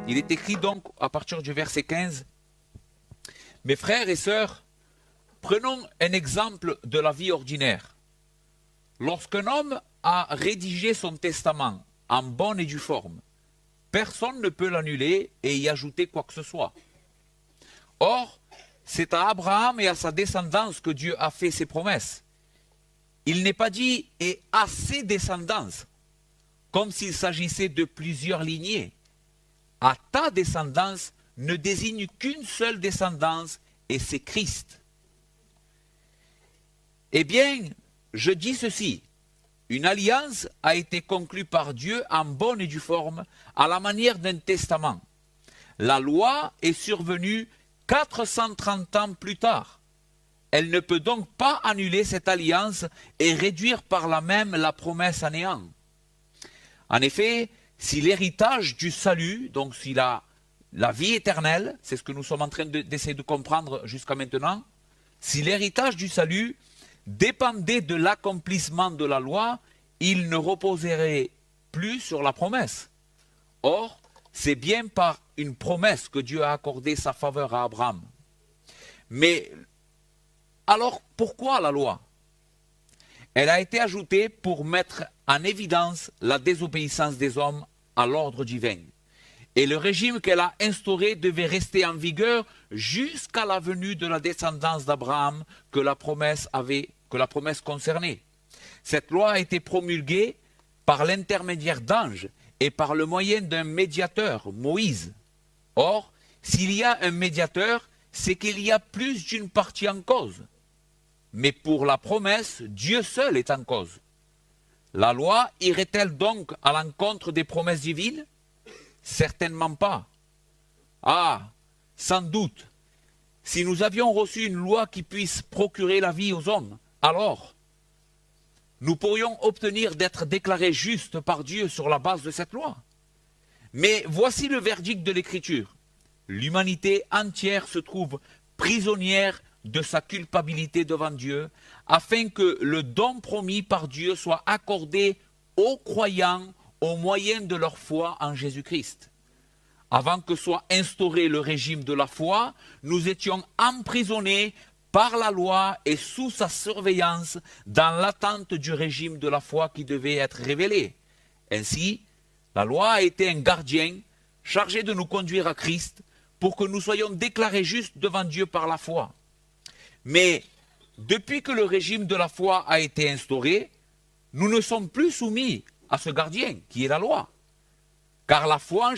Il est écrit donc à partir du verset 15, « Mes frères et sœurs, prenons un exemple de la vie ordinaire. Lorsqu'un homme a rédigé son testament en bonne et due forme, personne ne peut l'annuler et y ajouter quoi que ce soit. Or, c'est à Abraham et à sa descendance que Dieu a fait ses promesses. Il n'est pas dit « et à ses descendances », comme s'il s'agissait de plusieurs lignées. À ta descendance ne désigne qu'une seule descendance, et c'est Christ. Eh bien, je dis ceci, une alliance a été conclue par Dieu en bonne et due forme, à la manière d'un testament. La loi est survenue 430 ans plus tard. Elle ne peut donc pas annuler cette alliance et réduire par là même la promesse à néant. En effet, si l'héritage du salut, donc si la vie éternelle, c'est ce que nous sommes en train d'essayer de comprendre jusqu'à maintenant, si l'héritage du salut dépendait de l'accomplissement de la loi, il ne reposerait plus sur la promesse. Or, c'est bien par une promesse que Dieu a accordé sa faveur à Abraham. Mais alors, pourquoi la loi? Elle a été ajoutée pour mettre en évidence la désobéissance des hommes à l'ordre divin. Et le régime qu'elle a instauré devait rester en vigueur jusqu'à la venue de la descendance d'Abraham que la promesse concernait. Cette loi a été promulguée par l'intermédiaire d'anges et par le moyen d'un médiateur, Moïse. Or, s'il y a un médiateur, c'est qu'il y a plus d'une partie en cause. Mais pour la promesse, Dieu seul est en cause. La loi irait-elle donc à l'encontre des promesses divines? Certainement pas. Ah, sans doute. Si nous avions reçu une loi qui puisse procurer la vie aux hommes, alors nous pourrions obtenir d'être déclarés justes par Dieu sur la base de cette loi. Mais voici le verdict de l'Écriture. L'humanité entière se trouve prisonnière de sa culpabilité devant Dieu, afin que le don promis par Dieu soit accordé aux croyants au moyen de leur foi en Jésus-Christ. Avant que soit instauré le régime de la foi, nous étions emprisonnés par la loi et sous sa surveillance dans l'attente du régime de la foi qui devait être révélé. Ainsi, la loi a été un gardien chargé de nous conduire à Christ pour que nous soyons déclarés justes devant Dieu par la foi. Mais depuis que le régime de la foi a été instauré, nous ne sommes plus soumis à ce gardien qui est la loi. Car par la foi en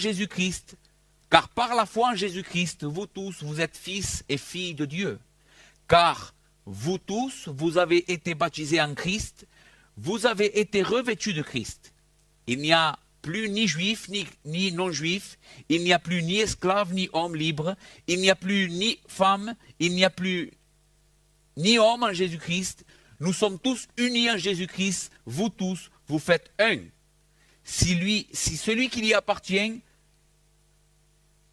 Jésus-Christ, vous tous, vous êtes fils et filles de Dieu. Car vous tous, vous avez été baptisés en Christ, vous avez été revêtus de Christ. Il n'y a plus ni juif ni non-juif, il n'y a plus ni esclave ni homme libre, il n'y a plus ni femme, il n'y a plus ni homme en Jésus-Christ. Nous sommes tous unis en Jésus-Christ, vous tous, vous faites un. Si celui qui y appartient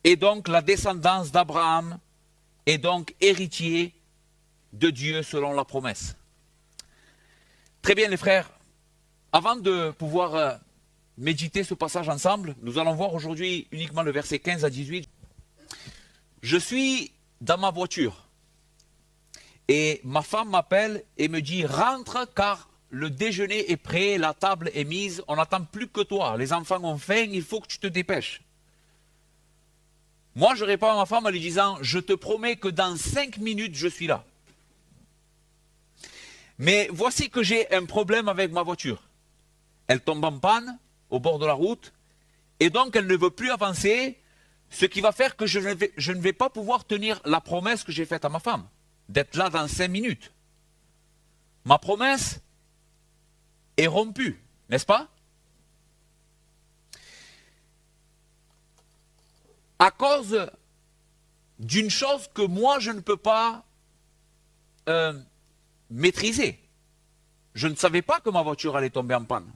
est donc la descendance d'Abraham, est donc héritier de Dieu selon la promesse. Très bien les frères, avant de pouvoir méditer ce passage ensemble, nous allons voir aujourd'hui uniquement le verset 15 à 18. Je suis dans ma voiture et ma femme m'appelle et me dit « Rentre car le déjeuner est prêt, la table est mise, on n'attend plus que toi, les enfants ont faim, il faut que tu te dépêches. » Moi je réponds à ma femme en lui disant « Je te promets que dans 5 minutes je suis là. » Mais voici que j'ai un problème avec ma voiture. Elle tombe en panne au bord de la route et donc elle ne veut plus avancer, ce qui va faire que je ne vais pas pouvoir tenir la promesse que j'ai faite à ma femme, d'être là dans 5 minutes. Ma promesse est rompue, n'est-ce pas? À cause d'une chose que moi je ne peux pas maîtriser. Je ne savais pas que ma voiture allait tomber en panne.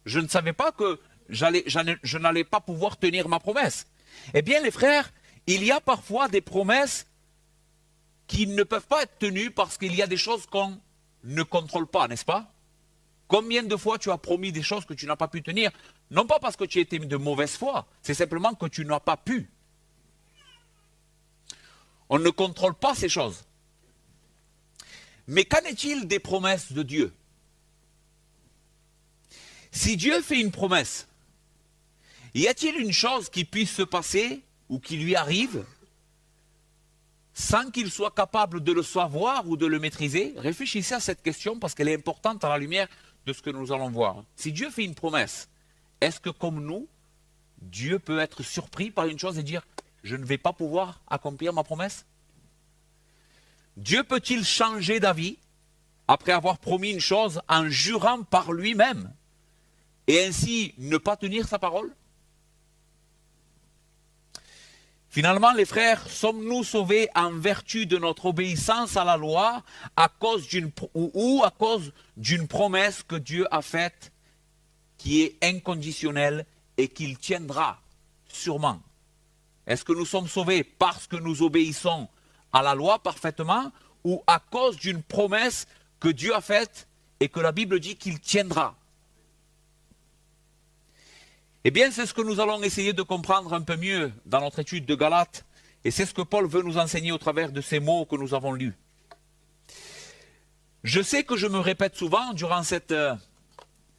Je ne savais pas que je n'allais pas pouvoir tenir ma promesse. Eh bien les frères, il y a parfois des promesses qui ne peuvent pas être tenues parce qu'il y a des choses qu'on ne contrôle pas, n'est-ce pas? Combien de fois tu as promis des choses que tu n'as pas pu tenir? Non pas parce que tu étais de mauvaise foi, c'est simplement que tu n'as pas pu. On ne contrôle pas ces choses. Mais qu'en est-il des promesses de Dieu? Si Dieu fait une promesse, y a-t-il une chose qui puisse se passer ou qui lui arrive sans qu'il soit capable de le savoir ou de le maîtriser? Réfléchissez à cette question parce qu'elle est importante à la lumière de ce que nous allons voir. Si Dieu fait une promesse, est-ce que comme nous, Dieu peut être surpris par une chose et dire « je ne vais pas pouvoir accomplir ma promesse » Dieu peut-il changer d'avis après avoir promis une chose en jurant par lui-même et ainsi ne pas tenir sa parole? Finalement, les frères, sommes-nous sauvés en vertu de notre obéissance à la loi à cause à cause d'une promesse que Dieu a faite qui est inconditionnelle et qu'il tiendra sûrement? Est-ce que nous sommes sauvés parce que nous obéissons à la loi parfaitement ou à cause d'une promesse que Dieu a faite et que la Bible dit qu'il tiendra? Eh bien, c'est ce que nous allons essayer de comprendre un peu mieux dans notre étude de Galates, et c'est ce que Paul veut nous enseigner au travers de ces mots que nous avons lus. Je sais que je me répète souvent durant cette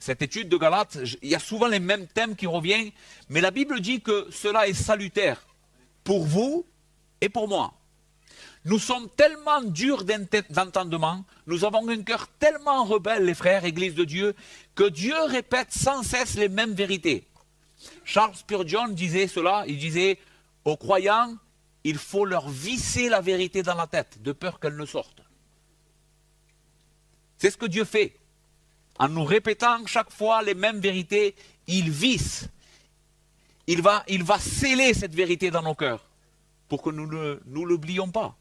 étude de Galates, il y a souvent les mêmes thèmes qui reviennent, mais la Bible dit que cela est salutaire pour vous et pour moi. Nous sommes tellement durs d'entendement, nous avons un cœur tellement rebelle, les frères, Église de Dieu, que Dieu répète sans cesse les mêmes vérités. Charles Spurgeon disait cela, il disait aux croyants, il faut leur visser la vérité dans la tête, de peur qu'elle ne sorte. C'est ce que Dieu fait. En nous répétant chaque fois les mêmes vérités, il visse. Il va sceller cette vérité dans nos cœurs pour que nous ne l'oublions pas.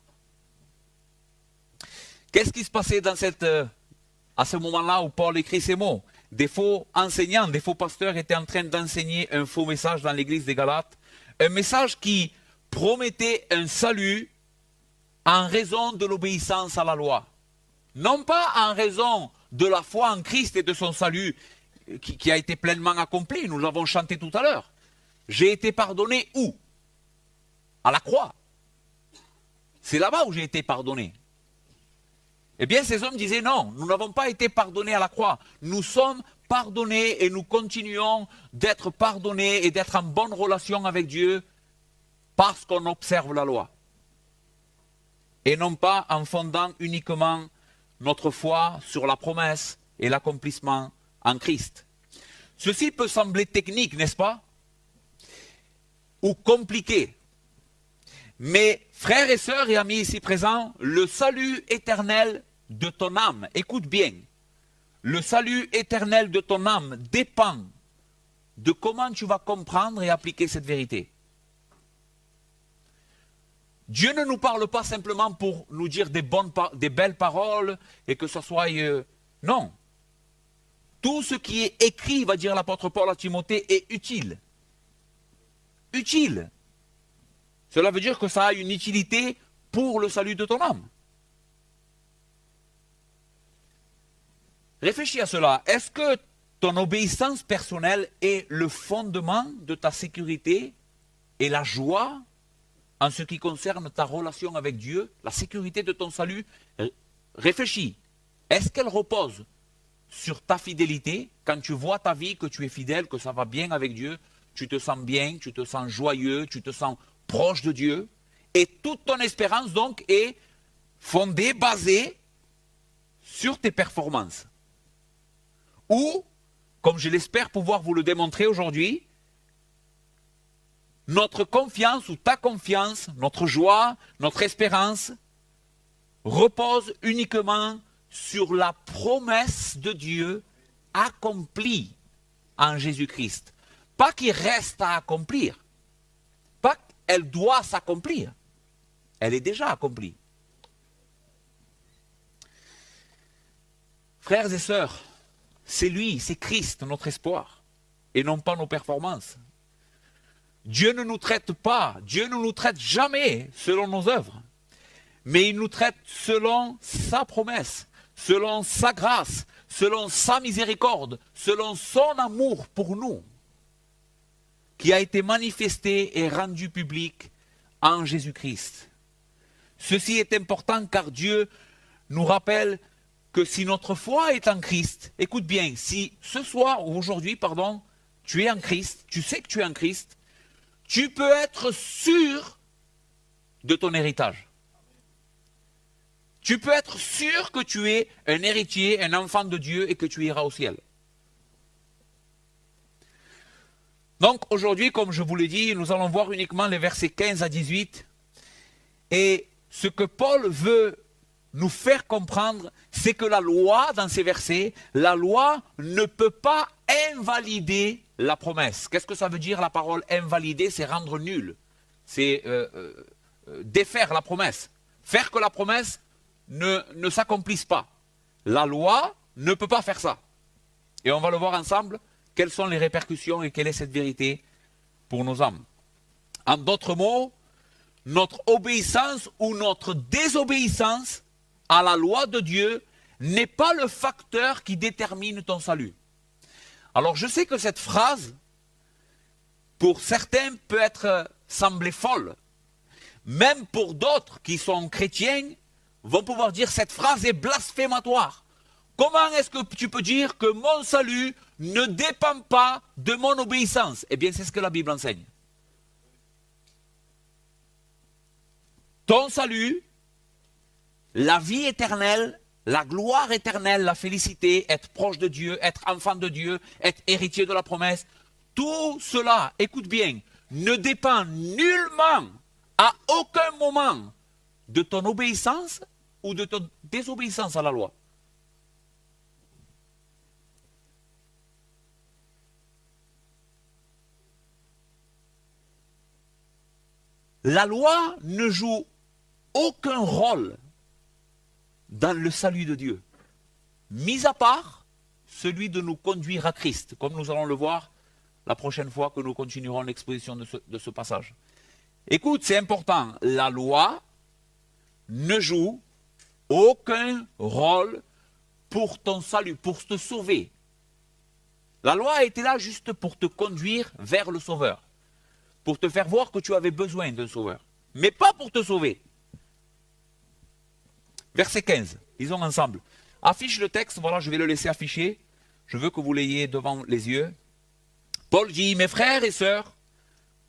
Qu'est-ce qui se passait à ce moment-là où Paul écrit ces mots? Des faux enseignants, des faux pasteurs étaient en train d'enseigner un faux message dans l'église des Galates. Un message qui promettait un salut en raison de l'obéissance à la loi. Non pas en raison de la foi en Christ et de son salut qui a été pleinement accompli. Nous l'avons chanté tout à l'heure. J'ai été pardonné où? À la croix. C'est là-bas où j'ai été pardonné. Eh bien, ces hommes disaient non, nous n'avons pas été pardonnés à la croix. Nous sommes pardonnés et nous continuons d'être pardonnés et d'être en bonne relation avec Dieu parce qu'on observe la loi. Et non pas en fondant uniquement notre foi sur la promesse et l'accomplissement en Christ. Ceci peut sembler technique, n'est-ce pas? Ou compliqué. Mais frères et sœurs et amis ici présents, le salut éternel de ton âme, écoute bien, le salut éternel de ton âme dépend de comment tu vas comprendre et appliquer cette vérité. Dieu ne nous parle pas simplement pour nous dire des belles paroles et que ce soit... non. Tout ce qui est écrit, va dire l'apôtre Paul à Timothée, est utile. Utile. Cela veut dire que ça a une utilité pour le salut de ton âme. Réfléchis à cela. Est-ce que ton obéissance personnelle est le fondement de ta sécurité et la joie en ce qui concerne ta relation avec Dieu, la sécurité de ton salut? Réfléchis. Est-ce qu'elle repose sur ta fidélité? Quand tu vois ta vie, que tu es fidèle, que ça va bien avec Dieu, tu te sens bien, tu te sens joyeux, tu te sens proche de Dieu, et toute ton espérance donc est fondée, basée sur tes performances. Ou, comme je l'espère pouvoir vous le démontrer aujourd'hui, notre confiance ou ta confiance, notre joie, notre espérance repose uniquement sur la promesse de Dieu accomplie en Jésus-Christ. Pas qu'il reste à accomplir, pas qu'elle doit s'accomplir, elle est déjà accomplie. Frères et sœurs, c'est lui, c'est Christ notre espoir, et non pas nos performances. Dieu ne nous traite pas, Dieu ne nous traite jamais selon nos œuvres, mais il nous traite selon sa promesse, selon sa grâce, selon sa miséricorde, selon son amour pour nous, qui a été manifesté et rendu public en Jésus-Christ. Ceci est important car Dieu nous rappelle que si notre foi est en Christ, écoute bien, si ce soir ou aujourd'hui, pardon, tu es en Christ, tu sais que tu es en Christ, tu peux être sûr de ton héritage. Tu peux être sûr que tu es un héritier, un enfant de Dieu et que tu iras au ciel. Donc aujourd'hui, comme je vous l'ai dit, nous allons voir uniquement les versets 15 à 18. Et ce que Paul veut nous faire comprendre, c'est que la loi, dans ces versets, la loi ne peut pas invalider la promesse. Qu'est-ce que ça veut dire la parole invalider? C'est rendre nul. C'est défaire la promesse. Faire que la promesse ne s'accomplisse pas. La loi ne peut pas faire ça. Et on va le voir ensemble, quelles sont les répercussions et quelle est cette vérité pour nos âmes. En d'autres mots, notre obéissance ou notre désobéissance à la loi de Dieu n'est pas le facteur qui détermine ton salut. Alors je sais que cette phrase, pour certains, peut être semblée folle. Même pour d'autres qui sont chrétiens, vont pouvoir dire cette phrase est blasphématoire. Comment est-ce que tu peux dire que mon salut ne dépend pas de mon obéissance? Eh bien, c'est ce que la Bible enseigne. Ton salut, la vie éternelle, la gloire éternelle, la félicité, être proche de Dieu, être enfant de Dieu, être héritier de la promesse, tout cela, écoute bien, ne dépend nullement, à aucun moment, de ton obéissance ou de ton désobéissance à la loi. La loi ne joue aucun rôle dans le salut de Dieu, mis à part celui de nous conduire à Christ, comme nous allons le voir la prochaine fois que nous continuerons l'exposition de ce passage. Écoute, c'est important, la loi ne joue aucun rôle pour ton salut, pour te sauver. La loi a été là juste pour te conduire vers le Sauveur, pour te faire voir que tu avais besoin d'un Sauveur, mais pas pour te sauver. Verset 15, lisons ensemble. Affiche le texte, voilà, je vais le laisser afficher. Je veux que vous l'ayez devant les yeux. Paul dit, mes frères et sœurs,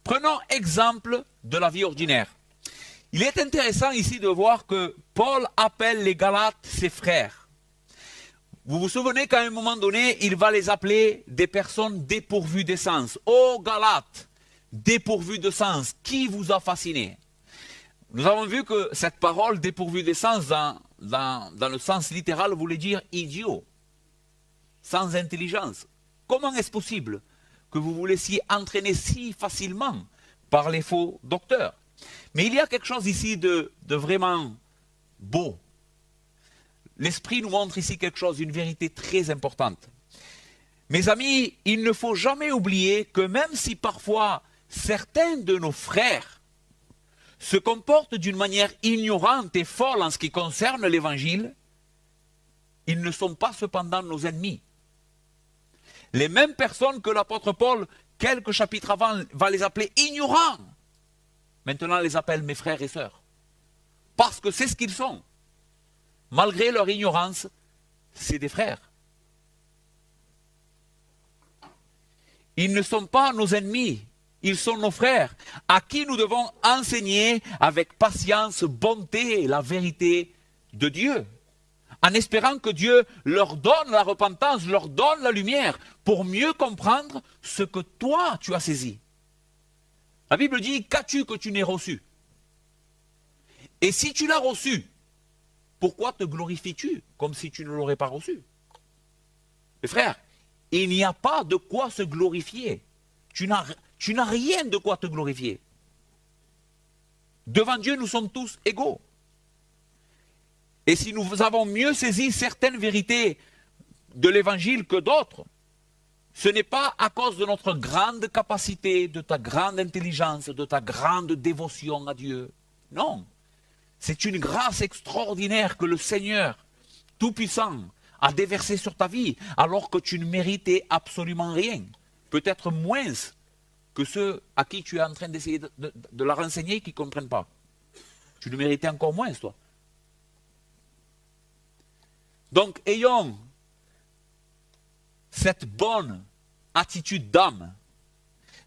prenons exemple de la vie ordinaire. Il est intéressant ici de voir que Paul appelle les Galates ses frères. Vous vous souvenez qu'à un moment donné, il va les appeler des personnes dépourvues d'essence. Ô Galates, dépourvues de sens, qui vous a fasciné? Nous avons vu que cette parole dépourvue d'essence, dans le sens littéral, voulait dire idiot, sans intelligence. Comment est-ce possible que vous vous laissiez entraîner si facilement par les faux docteurs? Mais il y a quelque chose ici de vraiment beau. L'Esprit nous montre ici quelque chose, une vérité très importante. Mes amis, il ne faut jamais oublier que même si parfois certains de nos frères se comportent d'une manière ignorante et folle en ce qui concerne l'Évangile, ils ne sont pas cependant nos ennemis. Les mêmes personnes que l'apôtre Paul, quelques chapitres avant, va les appeler ignorants, maintenant les appelle mes frères et sœurs. Parce que c'est ce qu'ils sont. Malgré leur ignorance, c'est des frères. Ils ne sont pas nos ennemis, ils sont nos frères, à qui nous devons enseigner avec patience, bonté, la vérité de Dieu, en espérant que Dieu leur donne la repentance, leur donne la lumière, pour mieux comprendre ce que toi tu as saisi. La Bible dit, qu'as-tu que tu n'aies reçu? Et si tu l'as reçu, pourquoi te glorifies-tu comme si tu ne l'aurais pas reçu? Mes frères, il n'y a pas de quoi se glorifier. Tu n'as rien de quoi te glorifier. Devant Dieu, nous sommes tous égaux. Et si nous avons mieux saisi certaines vérités de l'Évangile que d'autres, ce n'est pas à cause de notre grande capacité, de ta grande intelligence, de ta grande dévotion à Dieu. Non. C'est une grâce extraordinaire que le Seigneur Tout-Puissant à déverser sur ta vie, alors que tu ne méritais absolument rien. Peut-être moins que ceux à qui tu es en train d'essayer de la renseigner qui ne comprennent pas. Tu le méritais encore moins, toi. Donc, ayons cette bonne attitude d'âme,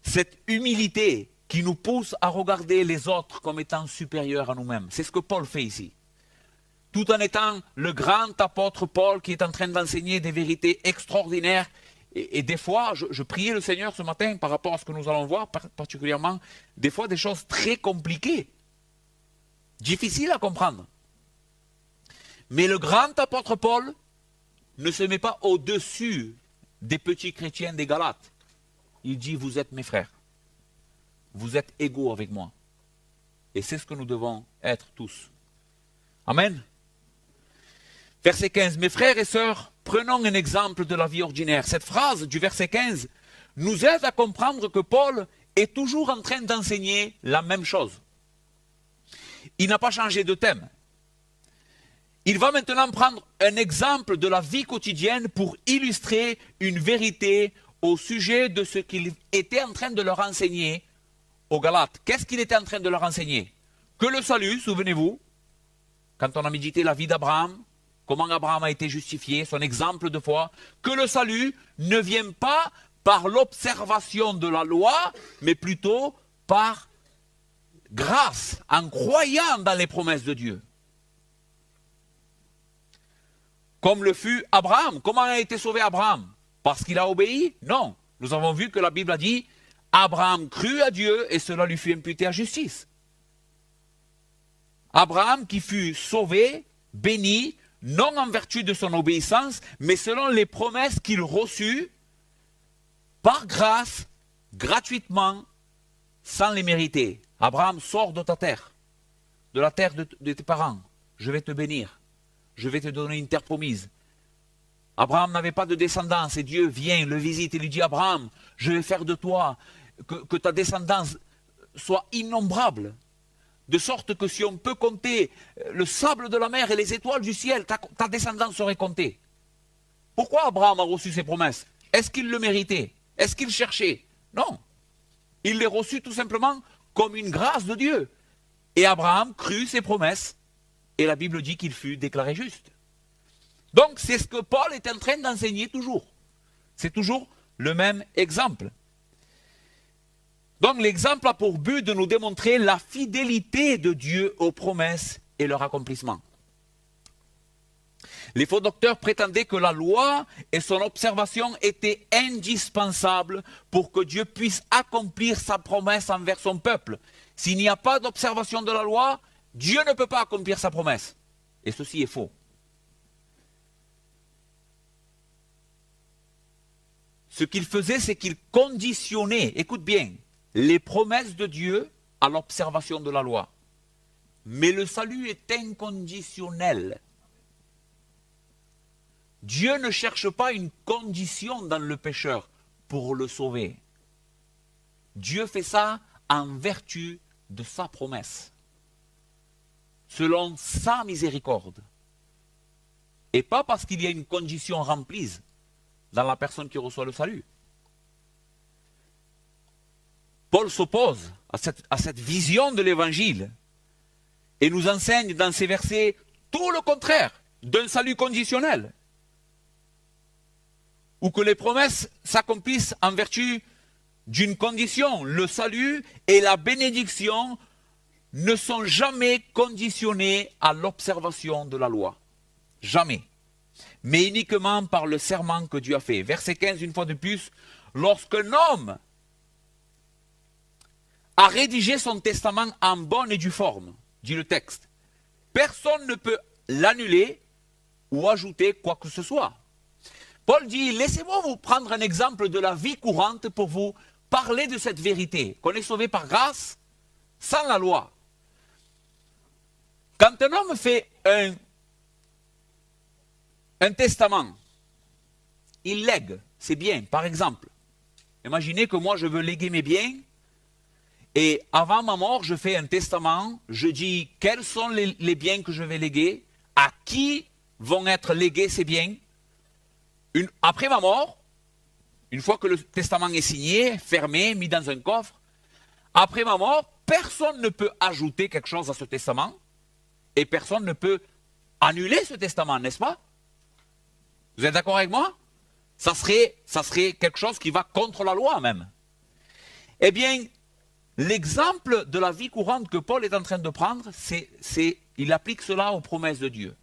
cette humilité qui nous pousse à regarder les autres comme étant supérieurs à nous-mêmes. C'est ce que Paul fait ici. Tout en étant le grand apôtre Paul qui est en train d'enseigner des vérités extraordinaires. Et des fois, je priais le Seigneur ce matin par rapport à ce que nous allons voir, particulièrement, des fois des choses très compliquées, difficiles à comprendre. Mais le grand apôtre Paul ne se met pas au-dessus des petits chrétiens des Galates. Il dit, vous êtes mes frères. Vous êtes égaux avec moi. Et c'est ce que nous devons être tous. Amen. Verset 15. Mes frères et sœurs, prenons un exemple de la vie ordinaire. Cette phrase du verset 15 nous aide à comprendre que Paul est toujours en train d'enseigner la même chose. Il n'a pas changé de thème. Il va maintenant prendre un exemple de la vie quotidienne pour illustrer une vérité au sujet de ce qu'il était en train de leur enseigner aux Galates. Qu'est-ce qu'il était en train de leur enseigner? Que le salut, souvenez-vous, quand on a médité la vie d'Abraham, comment Abraham a été justifié, son exemple de foi, que le salut ne vient pas par l'observation de la loi, mais plutôt par grâce, en croyant dans les promesses de Dieu. Comme le fut Abraham. Comment a été sauvé Abraham? Parce qu'il a obéi? Non. Nous avons vu que la Bible a dit, Abraham crut à Dieu et cela lui fut imputé à justice. Abraham qui fut sauvé, béni, non en vertu de son obéissance, mais selon les promesses qu'il reçut, par grâce, gratuitement, sans les mériter. Abraham, sors de ta terre, de la terre de tes parents. Je vais te bénir. Je vais te donner une terre promise. Abraham n'avait pas de descendance et Dieu vient, le visite et lui dit, Abraham, je vais faire de toi que ta descendance soit innombrable. De sorte que si on peut compter le sable de la mer et les étoiles du ciel, ta descendance serait comptée. Pourquoi Abraham a reçu ces promesses? Est-ce qu'il le méritait? Est-ce qu'il cherchait? Non. Il les reçut tout simplement comme une grâce de Dieu. Et Abraham crut ces promesses. Et la Bible dit qu'il fut déclaré juste. Donc c'est ce que Paul est en train d'enseigner toujours. C'est toujours le même exemple. Donc l'exemple a pour but de nous démontrer la fidélité de Dieu aux promesses et leur accomplissement. Les faux docteurs prétendaient que la loi et son observation étaient indispensables pour que Dieu puisse accomplir sa promesse envers son peuple. S'il n'y a pas d'observation de la loi, Dieu ne peut pas accomplir sa promesse. Et ceci est faux. Ce qu'il faisait, c'est qu'il conditionnait, écoute bien, les promesses de Dieu à l'observation de la loi. Mais le salut est inconditionnel. Dieu ne cherche pas une condition dans le pécheur pour le sauver. Dieu fait ça en vertu de sa promesse, selon sa miséricorde. Et pas parce qu'il y a une condition remplie dans la personne qui reçoit le salut. Paul s'oppose à cette vision de l'évangile et nous enseigne dans ces versets tout le contraire d'un salut conditionnel, où que les promesses s'accomplissent en vertu d'une condition. Le salut et la bénédiction ne sont jamais conditionnés à l'observation de la loi. Jamais. Mais uniquement par le serment que Dieu a fait. Verset 15, une fois de plus, lorsqu'un homme a rédigé son testament en bonne et due forme, dit le texte, personne ne peut l'annuler ou ajouter quoi que ce soit. Paul dit, laissez-moi vous prendre un exemple de la vie courante pour vous parler de cette vérité, qu'on est sauvé par grâce, sans la loi. Quand un homme fait un testament, il lègue ses biens, par exemple. Imaginez que moi je veux léguer mes biens, et avant ma mort, je fais un testament, je dis quels sont les biens que je vais léguer, à qui vont être légués ces biens, Après ma mort, une fois que le testament est signé, fermé, mis dans un coffre, après ma mort, personne ne peut ajouter quelque chose à ce testament et personne ne peut annuler ce testament, n'est-ce pas? Vous êtes d'accord avec moi? Ça serait quelque chose qui va contre la loi même. Eh bien, l'exemple de la vie courante que Paul est en train de prendre, il applique cela aux promesses de Dieu.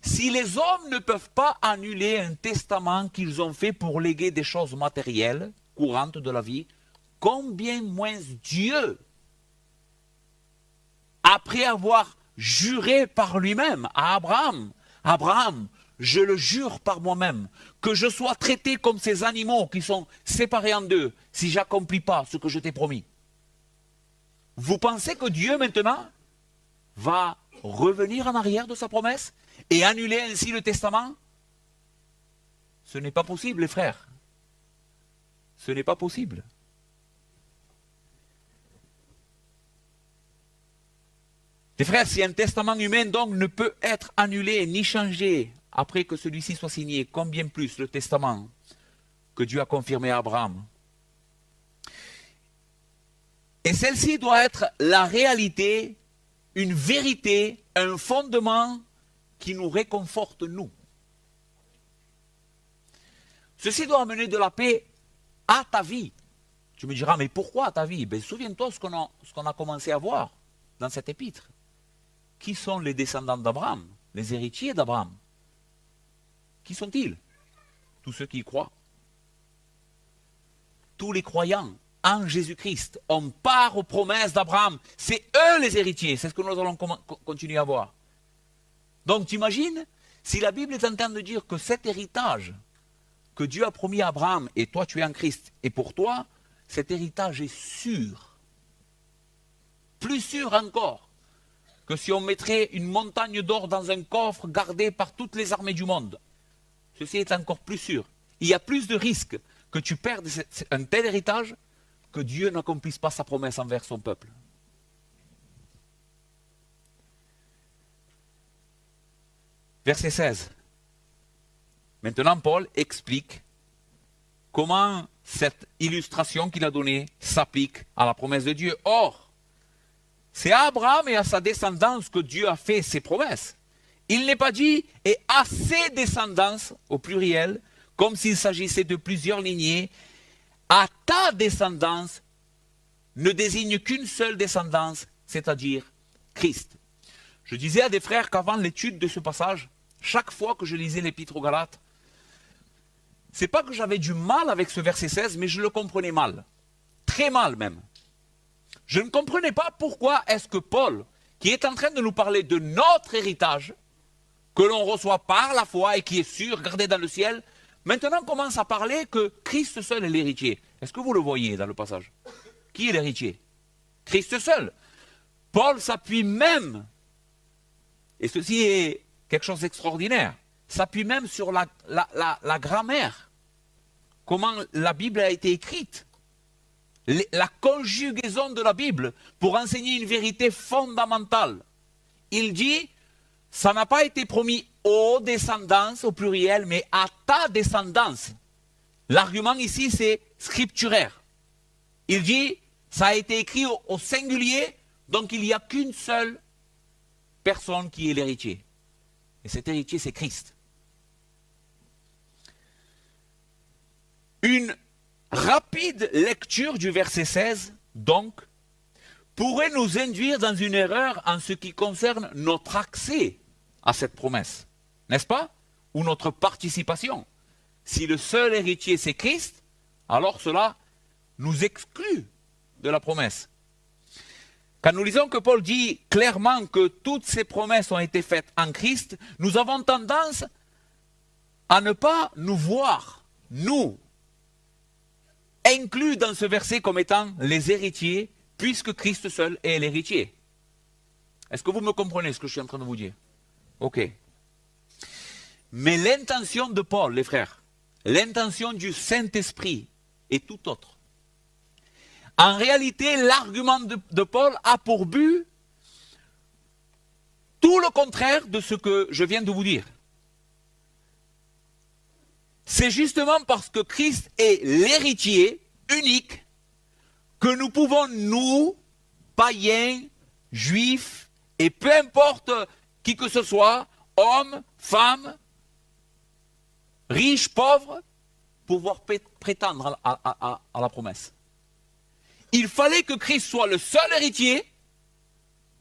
Si les hommes ne peuvent pas annuler un testament qu'ils ont fait pour léguer des choses matérielles, courantes de la vie, combien moins Dieu, après avoir juré par lui-même à Abraham, Abraham, je le jure par moi-même, que je sois traité comme ces animaux qui sont séparés en deux, si j'accomplis pas ce que je t'ai promis. Vous pensez que Dieu maintenant va revenir en arrière de sa promesse et annuler ainsi le testament? Ce n'est pas possible, les frères. Ce n'est pas possible. Les frères, si un testament humain donc ne peut être annulé ni changé après que celui-ci soit signé, combien plus le testament que Dieu a confirmé à Abraham. Et celle-ci doit être la réalité, une vérité, un fondement qui nous réconforte, nous. Ceci doit amener de la paix à ta vie. Tu me diras, mais pourquoi à ta vie? Ben, souviens-toi ce qu'on a commencé à voir dans cet épître. Qui sont les descendants d'Abraham, les héritiers d'Abraham? Qui sont-ils? Tous ceux qui y croient. Tous les croyants en Jésus-Christ. On part aux promesses d'Abraham. C'est eux les héritiers. C'est ce que nous allons continuer à voir. Donc tu imagines, si la Bible est en train de dire que cet héritage que Dieu a promis à Abraham, et toi tu es en Christ, et pour toi, cet héritage est sûr. Plus sûr encore que si on mettrait une montagne d'or dans un coffre gardé par toutes les armées du monde. Ceci est encore plus sûr. Il y a plus de risques que tu perdes un tel héritage que Dieu n'accomplisse pas sa promesse envers son peuple. Verset 16. Maintenant, Paul explique comment cette illustration qu'il a donnée s'applique à la promesse de Dieu. Or, c'est à Abraham et à sa descendance que Dieu a fait ses promesses. Il n'est pas dit « et à ses descendances » au pluriel, comme s'il s'agissait de plusieurs lignées. À ta descendance ne désigne qu'une seule descendance, c'est-à-dire Christ. Je disais à des frères qu'avant l'étude de ce passage, chaque fois que je lisais l'Épître aux Galates, c'est pas que j'avais du mal avec ce verset 16, mais je le comprenais mal. Très mal même. Je ne comprenais pas pourquoi est-ce que Paul, qui est en train de nous parler de notre héritage, que l'on reçoit par la foi et qui est sûr, gardé dans le ciel, maintenant commence à parler que Christ seul est l'héritier. Est-ce que vous le voyez dans le passage? Qui est l'héritier? Christ seul. Paul s'appuie même, et ceci est quelque chose d'extraordinaire, s'appuie même sur la grammaire, comment la Bible a été écrite, la conjugaison de la Bible pour enseigner une vérité fondamentale. Il dit, ça n'a pas été promis aux descendances au pluriel, mais à ta descendance. L'argument ici, c'est scripturaire. Il dit, ça a été écrit au singulier, donc il n'y a qu'une seule personne qui est l'héritier. Et cet héritier, c'est Christ. Une rapide lecture du verset 16, donc, pourrait nous induire dans une erreur en ce qui concerne notre accès à cette promesse, n'est-ce pas? Ou notre participation. Si le seul héritier c'est Christ, alors cela nous exclut de la promesse. Quand nous lisons que Paul dit clairement que toutes ces promesses ont été faites en Christ, nous avons tendance à ne pas nous voir, nous, inclus dans ce verset comme étant les héritiers, puisque Christ seul est l'héritier. Est-ce que vous me comprenez ce que je suis en train de vous dire? Ok. Mais l'intention de Paul, les frères, l'intention du Saint-Esprit est tout autre. En réalité, l'argument de Paul a pour but tout le contraire de ce que je viens de vous dire. C'est justement parce que Christ est l'héritier unique que nous pouvons, nous, païens, juifs, et peu importe qui que ce soit, hommes, femmes, riches, pauvres, pouvoir prétendre à la promesse. Il fallait que Christ soit le seul héritier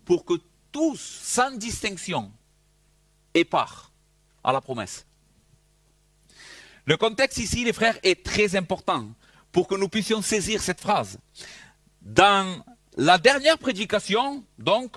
pour que tous, sans distinction, aient part à la promesse. Le contexte ici, les frères, est très important pour que nous puissions saisir cette phrase. Dans la dernière prédication, donc,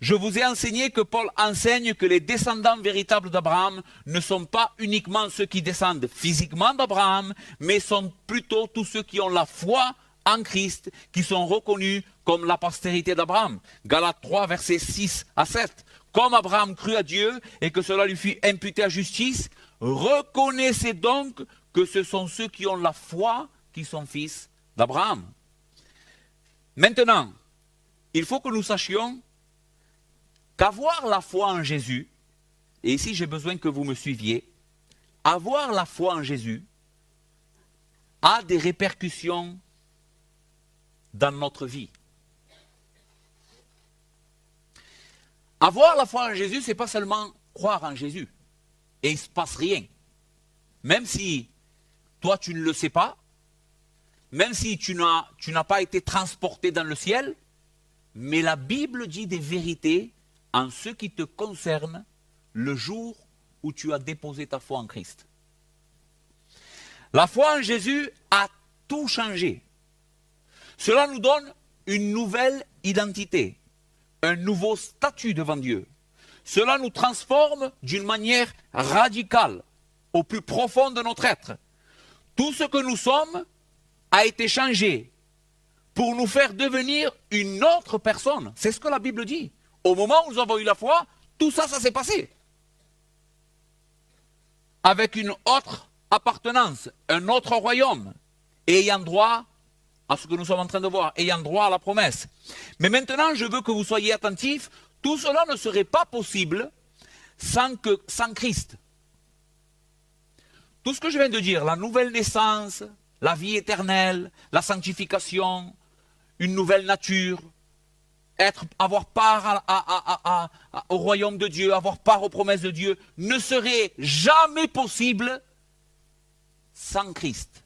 je vous ai enseigné que Paul enseigne que les descendants véritables d'Abraham ne sont pas uniquement ceux qui descendent physiquement d'Abraham, mais sont plutôt tous ceux qui ont la foi en Christ, qui sont reconnus comme la postérité d'Abraham. Galates 3, versets 6 à 7. Comme Abraham crut à Dieu et que cela lui fut imputé à justice, reconnaissez donc que ce sont ceux qui ont la foi qui sont fils d'Abraham. Maintenant, il faut que nous sachions qu'avoir la foi en Jésus, et ici j'ai besoin que vous me suiviez, avoir la foi en Jésus a des répercussions dans notre vie. Avoir la foi en Jésus, ce n'est pas seulement croire en Jésus et il ne se passe rien. Même si toi tu ne le sais pas, même si tu n'as pas été transporté dans le ciel, mais la Bible dit des vérités en ce qui te concerne le jour où tu as déposé ta foi en Christ. La foi en Jésus a tout changé. Cela nous donne une nouvelle identité, un nouveau statut devant Dieu. Cela nous transforme d'une manière radicale, au plus profond de notre être. Tout ce que nous sommes a été changé pour nous faire devenir une autre personne. C'est ce que la Bible dit. Au moment où nous avons eu la foi, tout ça, ça s'est passé. Avec une autre appartenance, un autre royaume, ayant droit à ce que nous sommes en train de voir, ayant droit à la promesse. Mais maintenant, je veux que vous soyez attentifs, tout cela ne serait pas possible sans Christ. Tout ce que je viens de dire, la nouvelle naissance, la vie éternelle, la sanctification, une nouvelle nature, avoir part au royaume de Dieu, avoir part aux promesses de Dieu, ne serait jamais possible sans Christ.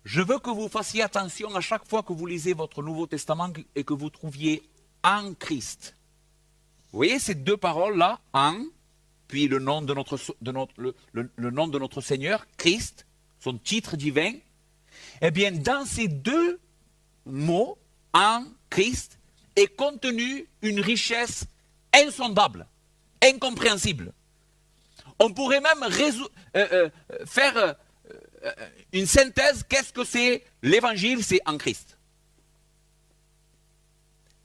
Je veux que vous fassiez attention à chaque fois que vous lisez votre Nouveau Testament et que vous trouviez en Christ. Vous voyez ces deux paroles-là, en, puis le nom de notre Seigneur, Christ, son titre divin. Eh bien, dans ces deux mots, en Christ, est contenue une richesse insondable, incompréhensible. On pourrait même faire une synthèse. Qu'est-ce que c'est l'évangile? C'est en Christ.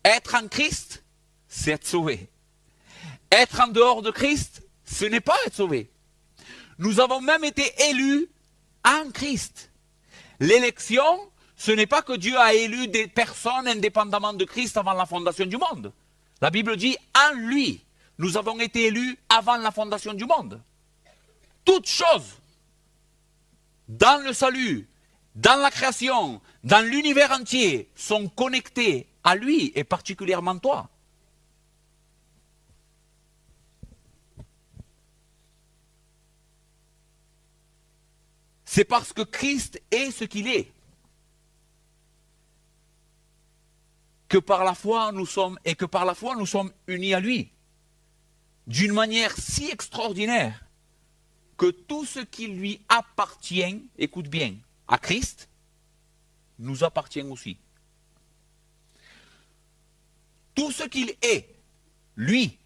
Être en Christ, c'est être sauvé. Être en dehors de Christ, ce n'est pas être sauvé. Nous avons même été élus en Christ. L'élection, ce n'est pas que Dieu a élu des personnes indépendamment de Christ avant la fondation du monde. La Bible dit en lui, nous avons été élus avant la fondation du monde. Toutes choses dans le salut, dans la création, dans l'univers entier, sont connectées à lui et particulièrement toi. C'est parce que Christ est ce qu'il est que par la foi nous sommes unis à lui d'une manière si extraordinaire que tout ce qui lui appartient, écoute bien, à Christ, nous appartient aussi. Tout ce qu'il est, lui,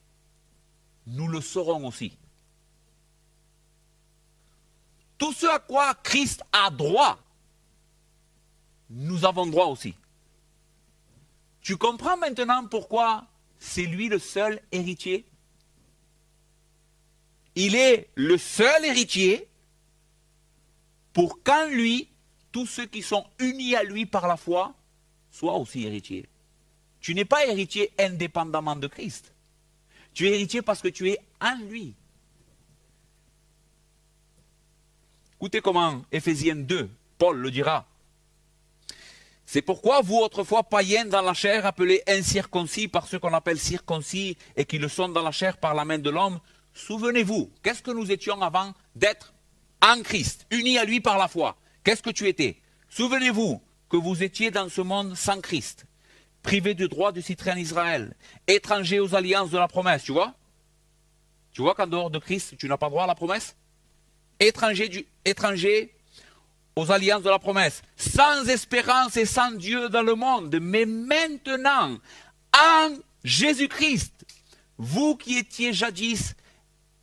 nous le serons aussi. Tout ce à quoi Christ a droit, nous avons droit aussi. Tu comprends maintenant pourquoi c'est lui le seul héritier? Il est le seul héritier pour qu'en lui, tous ceux qui sont unis à lui par la foi soient aussi héritiers. Tu n'es pas héritier indépendamment de Christ. Tu es héritier parce que tu es en lui. Écoutez comment Éphésiens 2, Paul le dira. C'est pourquoi vous, autrefois païens dans la chair, appelés incirconcis par ceux qu'on appelle circoncis et qui le sont dans la chair par la main de l'homme, souvenez-vous, qu'est-ce que nous étions avant d'être en Christ, unis à lui par la foi? Qu'est-ce que tu étais? Souvenez-vous que vous étiez dans ce monde sans Christ, privés du droit de citer en Israël, étrangers aux alliances de la promesse, tu vois? Tu vois qu'en dehors de Christ, tu n'as pas droit à la promesse? Étranger aux alliances de la promesse, sans espérance et sans Dieu dans le monde. Mais maintenant, en Jésus-Christ, vous qui étiez jadis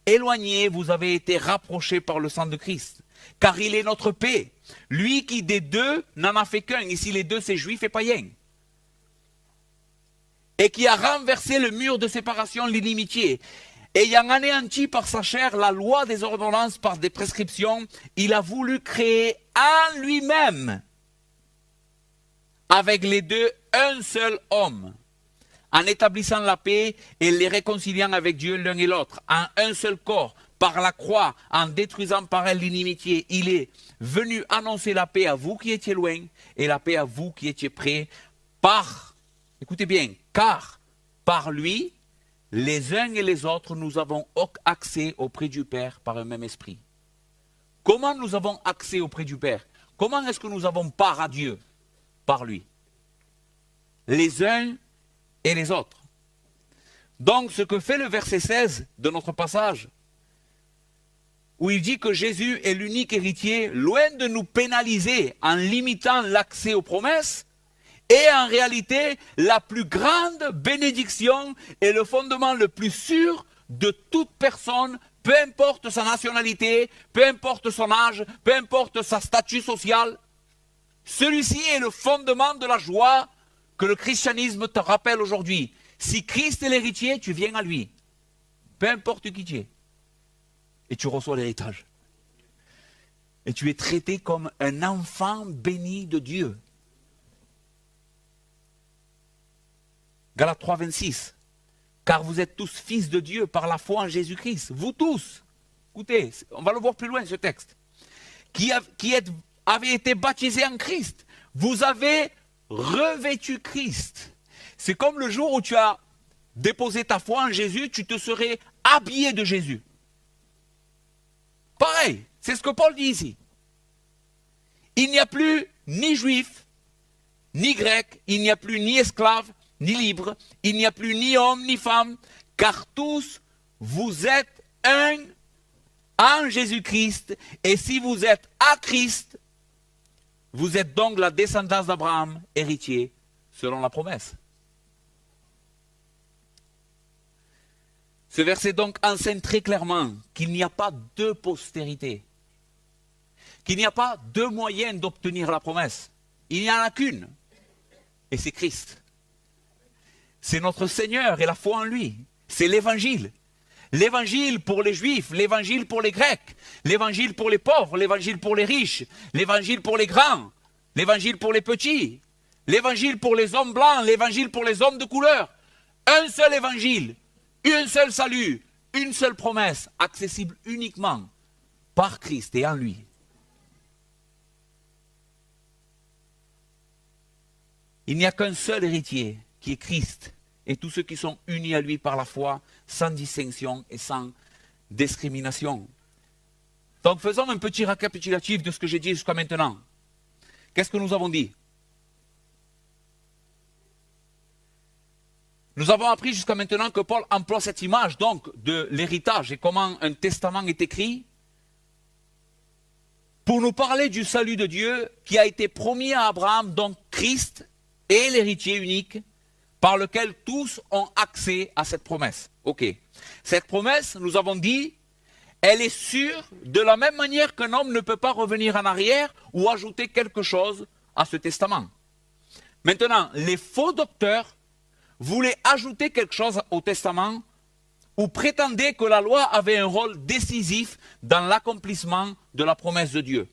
éloignés, vous avez été rapprochés par le sang de Christ. Car il est notre paix. Lui qui des deux n'en a fait qu'un. Ici, les deux, c'est juif et païen. Et qui a renversé le mur de séparation, l'inimitié. Ayant anéanti par sa chair la loi des ordonnances par des prescriptions, il a voulu créer en lui-même, avec les deux, un seul homme, en établissant la paix et les réconciliant avec Dieu l'un et l'autre, en un seul corps, par la croix, en détruisant par elle l'inimitié. Il est venu annoncer la paix à vous qui étiez loin et la paix à vous qui étiez près, écoutez bien, car par lui, les uns et les autres, nous avons accès auprès du Père par un même esprit. Comment nous avons accès auprès du Père? Comment est-ce que nous avons part à Dieu? Par lui. Les uns et les autres. Donc, ce que fait le verset 16 de notre passage, où il dit que Jésus est l'unique héritier, loin de nous pénaliser en limitant l'accès aux promesses, est en réalité la plus grande bénédiction et le fondement le plus sûr de toute personne, peu importe sa nationalité, peu importe son âge, peu importe sa statut social. Celui-ci est le fondement de la joie que le christianisme te rappelle aujourd'hui. Si Christ est l'héritier, tu viens à lui. Peu importe qui tu es. Et tu reçois l'héritage. Et tu es traité comme un enfant béni de Dieu. Galates 3, 26. Car vous êtes tous fils de Dieu par la foi en Jésus-Christ. Vous tous. Écoutez, on va le voir plus loin ce texte. Qui avez été baptisés en Christ. Vous avez revêtu Christ. C'est comme le jour où tu as déposé ta foi en Jésus, tu te serais habillé de Jésus. Pareil, c'est ce que Paul dit ici. Il n'y a plus ni juif, ni grec, il n'y a plus ni esclave, ni libre, il n'y a plus ni homme, ni femme, car tous vous êtes un en Jésus-Christ, et si vous êtes à Christ, vous êtes donc la descendance d'Abraham, héritier, selon la promesse. Ce verset donc enseigne très clairement qu'il n'y a pas deux postérités, qu'il n'y a pas deux moyens d'obtenir la promesse. Il n'y en a qu'une, et c'est Christ. C'est notre Seigneur et la foi en lui. C'est l'évangile. L'évangile pour les juifs, l'évangile pour les grecs, l'évangile pour les pauvres, l'évangile pour les riches, l'évangile pour les grands, l'évangile pour les petits, l'évangile pour les hommes blancs, l'évangile pour les hommes de couleur. Un seul évangile, un seul salut, une seule promesse, accessible uniquement par Christ et en lui. Il n'y a qu'un seul héritier, qui est Christ, et tous ceux qui sont unis à lui par la foi, sans distinction et sans discrimination. Donc faisons un petit récapitulatif de ce que j'ai dit jusqu'à maintenant. Qu'est-ce que nous avons dit? Nous avons appris jusqu'à maintenant que Paul emploie cette image donc de l'héritage et comment un testament est écrit pour nous parler du salut de Dieu qui a été promis à Abraham, donc Christ est l'héritier unique par lequel tous ont accès à cette promesse. Ok. Cette promesse, nous avons dit, elle est sûre de la même manière qu'un homme ne peut pas revenir en arrière ou ajouter quelque chose à ce testament. Maintenant, les faux docteurs voulaient ajouter quelque chose au testament ou prétendaient que la loi avait un rôle décisif dans l'accomplissement de la promesse de Dieu.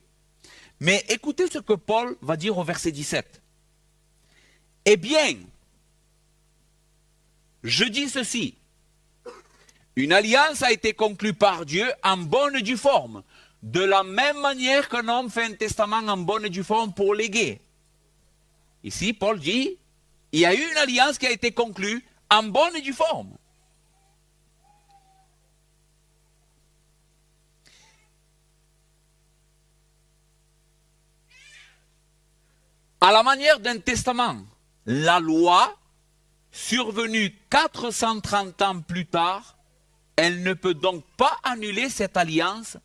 Mais écoutez ce que Paul va dire au verset 17. Eh bien, je dis ceci, une alliance a été conclue par Dieu en bonne et due forme. de la même manière qu'un homme fait un testament en bonne et due forme pour léguer. Ici, Paul dit, il y a eu une alliance qui a été conclue en bonne et due forme. À la manière d'un testament, la loi, survenue 430 ans plus tard, elle ne peut donc pas annuler cette alliance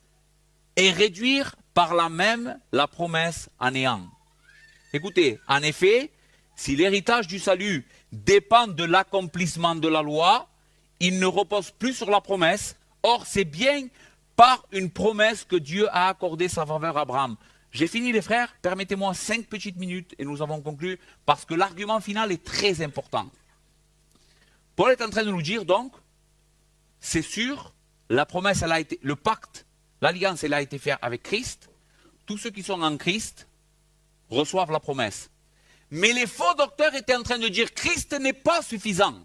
et réduire par là même la promesse à néant. Écoutez, en effet, si l'héritage du salut dépend de l'accomplissement de la loi, il ne repose plus sur la promesse. Or, c'est bien par une promesse que Dieu a accordé sa faveur à Abraham. J'ai fini les frères, permettez-moi 5 petites minutes et nous avons conclu parce que l'argument final est très important. Paul est en train de nous dire donc, c'est sûr, la promesse, elle a été, le pacte, l'alliance, elle a été faite avec Christ. Tous ceux qui sont en Christ reçoivent la promesse. Mais les faux docteurs étaient en train de dire Christ n'est pas suffisant.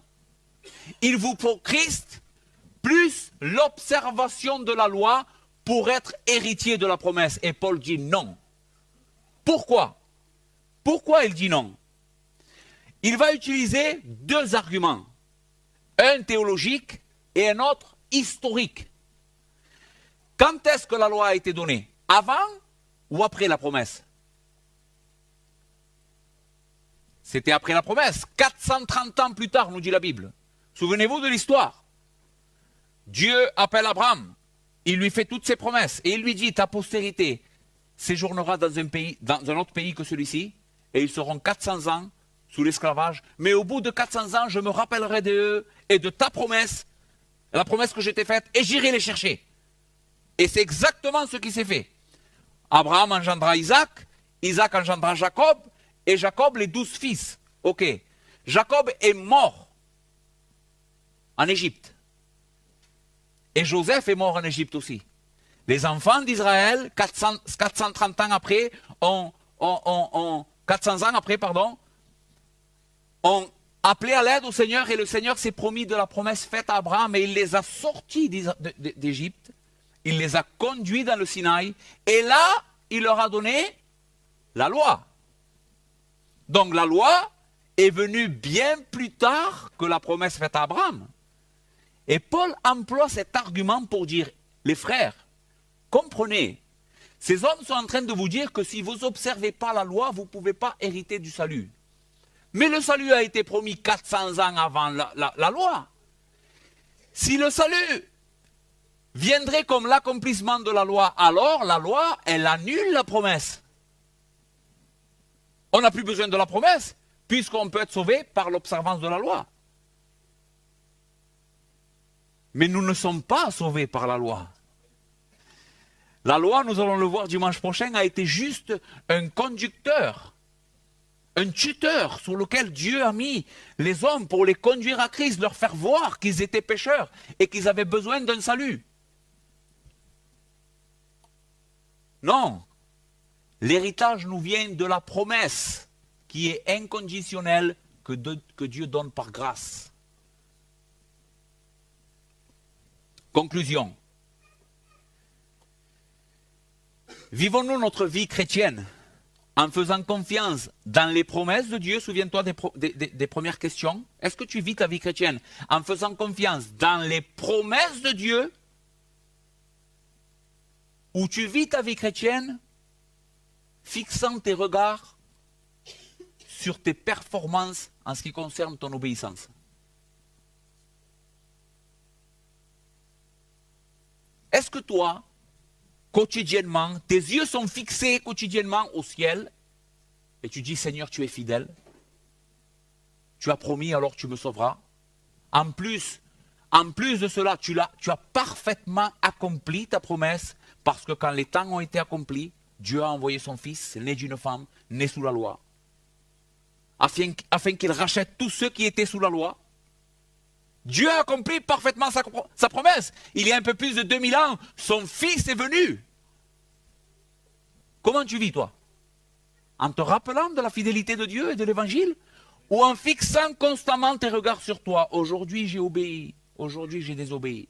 Il vous faut Christ plus l'observation de la loi pour être héritier de la promesse. Et Paul dit non. Pourquoi? Pourquoi il dit non? Il va utiliser 2 arguments. Un théologique et un autre historique. Quand est-ce que la loi a été donnée? Avant ou après la promesse? C'était après la promesse. 430 ans plus tard, nous dit la Bible. Souvenez-vous de l'histoire. Dieu appelle Abraham. Il lui fait toutes ses promesses. Et il lui dit, ta postérité séjournera dans un autre pays que celui-ci. Et ils seront 400 ans sous l'esclavage. Mais au bout de 400 ans, je me rappellerai d'eux et de ta promesse, la promesse que je t'ai faite, et j'irai les chercher. Et c'est exactement ce qui s'est fait. Abraham engendra Isaac, Isaac engendra Jacob, et Jacob les 12 fils. Ok. Jacob est mort en Égypte. Et Joseph est mort en Égypte aussi. Les enfants d'Israël, 430 ans après, 400 ans après, ont appelé à l'aide au Seigneur et le Seigneur s'est promis de la promesse faite à Abraham et il les a sortis d'Égypte. Il les a conduits dans le Sinaï et là, il leur a donné la loi. Donc la loi est venue bien plus tard que la promesse faite à Abraham. Et Paul emploie cet argument pour dire, les frères, comprenez, ces hommes sont en train de vous dire que si vous n'observez pas la loi, vous ne pouvez pas hériter du salut. Mais le salut a été promis 400 ans avant la loi. Si le salut viendrait comme l'accomplissement de la loi, alors la loi, elle annule la promesse. On n'a plus besoin de la promesse, puisqu'on peut être sauvé par l'observance de la loi. Mais nous ne sommes pas sauvés par la loi. La loi, nous allons le voir dimanche prochain, a été juste un conducteur, un tuteur sur lequel Dieu a mis les hommes pour les conduire à Christ, leur faire voir qu'ils étaient pécheurs et qu'ils avaient besoin d'un salut. Non, l'héritage nous vient de la promesse qui est inconditionnelle que Dieu donne par grâce. Conclusion. Vivons-nous notre vie chrétienne en faisant confiance dans les promesses de Dieu? Souviens-toi des premières questions. Est-ce que tu vis ta vie chrétienne en faisant confiance dans les promesses de Dieu? Ou tu vis ta vie chrétienne fixant tes regards sur tes performances en ce qui concerne ton obéissance? Est-ce que toi, quotidiennement, tes yeux sont fixés quotidiennement au ciel et tu dis, Seigneur, tu es fidèle, tu as promis, alors tu me sauveras. En plus de cela, tu as parfaitement accompli ta promesse parce que quand les temps ont été accomplis, Dieu a envoyé son Fils, né d'une femme, né sous la loi, afin qu'il rachète tous ceux qui étaient sous la loi. Dieu a accompli parfaitement sa promesse. Il y a un peu plus de 2000 ans, son Fils est venu. Comment tu vis, toi? En te rappelant de la fidélité de Dieu et de l'Évangile? Ou en fixant constamment tes regards sur toi? Aujourd'hui, j'ai obéi. Aujourd'hui, j'ai désobéi.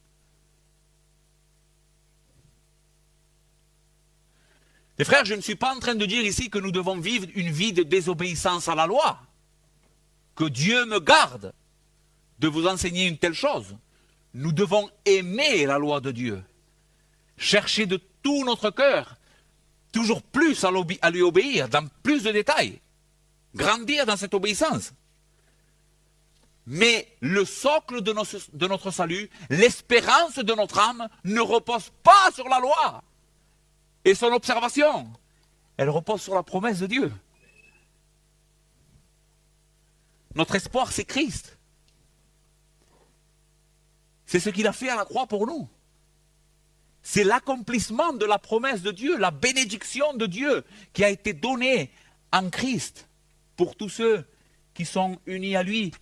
Les frères, je ne suis pas en train de dire ici que nous devons vivre une vie de désobéissance à la loi. Que Dieu me garde de vous enseigner une telle chose. Nous devons aimer la loi de Dieu. Chercher de tout notre cœur, toujours plus à lui obéir, dans plus de détails. Grandir dans cette obéissance. Mais le socle de notre salut, l'espérance de notre âme, ne repose pas sur la loi et son observation. Elle repose sur la promesse de Dieu. Notre espoir, c'est Christ. C'est ce qu'il a fait à la croix pour nous. C'est l'accomplissement de la promesse de Dieu, la bénédiction de Dieu qui a été donnée en Christ pour tous ceux qui sont unis à lui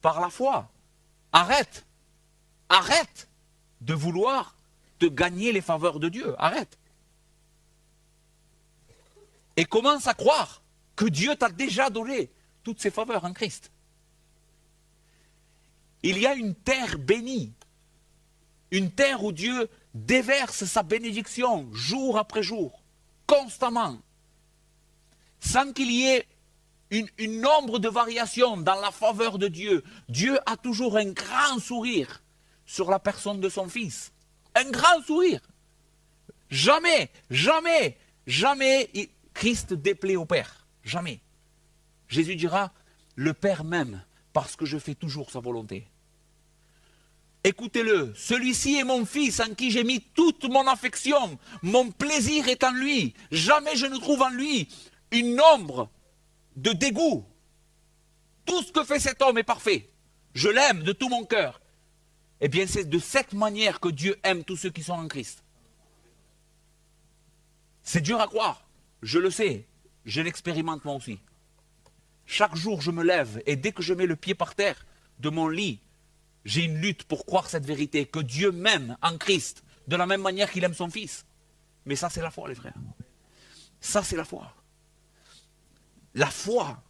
par la foi. Arrête de vouloir te gagner les faveurs de Dieu. Arrête. Et commence à croire que Dieu t'a déjà donné toutes ces faveurs en Christ. Il y a une terre bénie, une terre où Dieu déverse sa bénédiction jour après jour, constamment, sans qu'il y ait une nombre de variations dans la faveur de Dieu. Dieu a toujours un grand sourire sur la personne de son Fils. Un grand sourire. Jamais Christ déplaît au Père. Jamais. Jésus dira, le Père m'aime parce que je fais toujours sa volonté. Écoutez-le, celui-ci est mon Fils en qui j'ai mis toute mon affection. Mon plaisir est en lui. Jamais je ne trouve en lui une ombre de dégoût. Tout ce que fait cet homme est parfait. Je l'aime de tout mon cœur. Eh bien, c'est de cette manière que Dieu aime tous ceux qui sont en Christ. C'est dur à croire, je le sais, je l'expérimente moi aussi. Chaque jour, je me lève et dès que je mets le pied par terre de mon lit, j'ai une lutte pour croire cette vérité, que Dieu m'aime en Christ de la même manière qu'il aime son Fils. Mais ça, c'est la foi, les frères. Ça, c'est la foi. La foi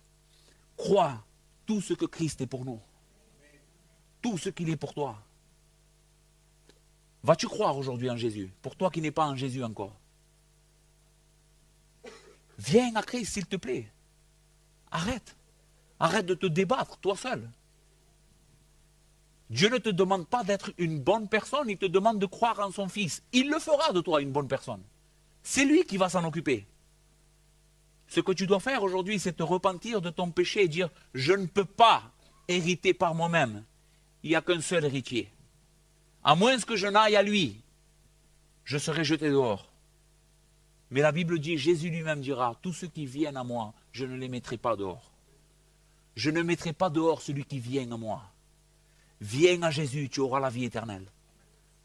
croit tout ce que Christ est pour nous. Tout ce qu'il est pour toi. Vas-tu croire aujourd'hui en Jésus? Pour toi qui n'es pas en Jésus encore. Viens à Christ, s'il te plaît. Arrête. Arrête de te débattre, toi seul. Dieu ne te demande pas d'être une bonne personne, il te demande de croire en son Fils. Il le fera de toi une bonne personne. C'est lui qui va s'en occuper. Ce que tu dois faire aujourd'hui, c'est te repentir de ton péché et dire « Je ne peux pas hériter par moi-même. Il n'y a qu'un seul héritier. À moins que je n'aille à lui, je serai jeté dehors. » Mais la Bible dit, Jésus lui-même dira « Tous ceux qui viennent à moi, je ne les mettrai pas dehors. Je ne mettrai pas dehors celui qui vient à moi. Viens à Jésus, tu auras la vie éternelle.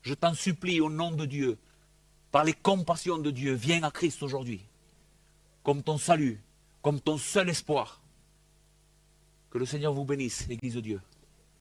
Je t'en supplie au nom de Dieu, par les compassions de Dieu, viens à Christ aujourd'hui. Comme ton salut, comme ton seul espoir. Que le Seigneur vous bénisse, Église de Dieu.